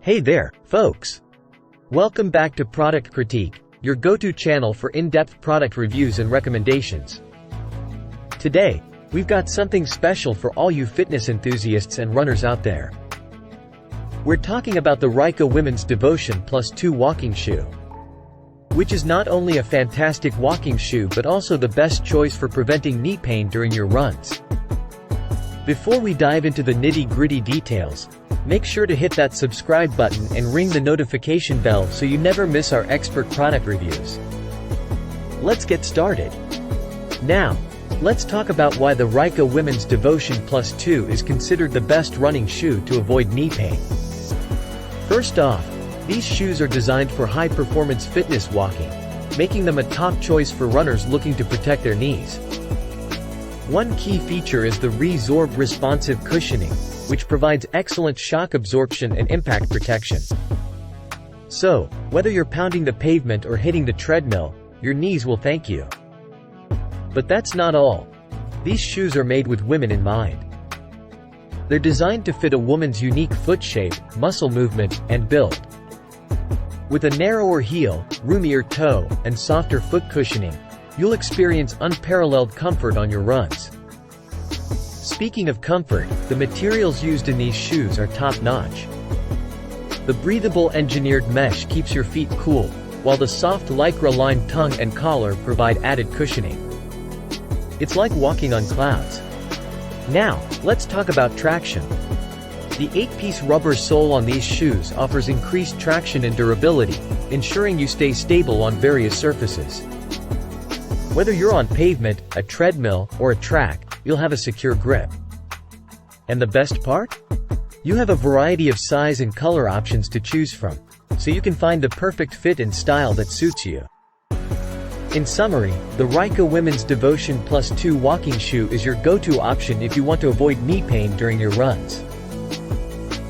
Hey there, folks! Welcome back to Product Critique, your go-to channel for in-depth product reviews and recommendations. Today, we've got something special for all you fitness enthusiasts and runners out there. We're talking about the Ryka Women's Devotion Plus 2 walking shoe, which is not only a fantastic walking shoe but also the best choice for preventing knee pain during your runs. Before we dive into the nitty-gritty details, make sure to hit that subscribe button and ring the notification bell so you never miss our expert product reviews. Let's get started. Now, let's talk about why the Ryka Women's Devotion Plus 2 is considered the best running shoe to avoid knee pain. First off, these shoes are designed for high-performance fitness walking, making them a top choice for runners looking to protect their knees. One key feature is the Resorb responsive cushioning, which provides excellent shock absorption and impact protection. So, whether you're pounding the pavement or hitting the treadmill, your knees will thank you. But that's not all. These shoes are made with women in mind. They're designed to fit a woman's unique foot shape, muscle movement, and build. With a narrower heel, roomier toe, and softer foot cushioning, you'll experience unparalleled comfort on your runs. Speaking of comfort, the materials used in these shoes are top-notch. The breathable engineered mesh keeps your feet cool, while the soft lycra-lined tongue and collar provide added cushioning. It's like walking on clouds. Now, let's talk about traction. The 8-piece rubber sole on these shoes offers increased traction and durability, ensuring you stay stable on various surfaces. Whether you're on pavement, a treadmill, or a track, you'll have a secure grip. And the best part? You have a variety of size and color options to choose from, so you can find the perfect fit and style that suits you. In summary, the Ryka Women's Devotion Plus 2 walking shoe is your go-to option if you want to avoid knee pain during your runs.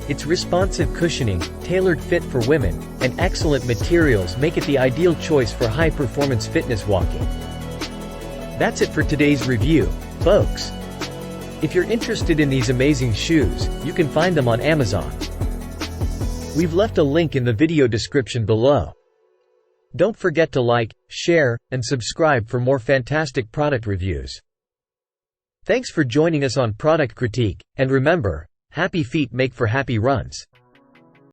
Its responsive cushioning, tailored fit for women, and excellent materials make it the ideal choice for high-performance fitness walking. That's it for today's review, folks. If you're interested in these amazing shoes, you can find them on Amazon. We've left a link in the video description below. Don't forget to like, share, and subscribe for more fantastic product reviews. Thanks for joining us on Product Critique, and remember, happy feet make for happy runs.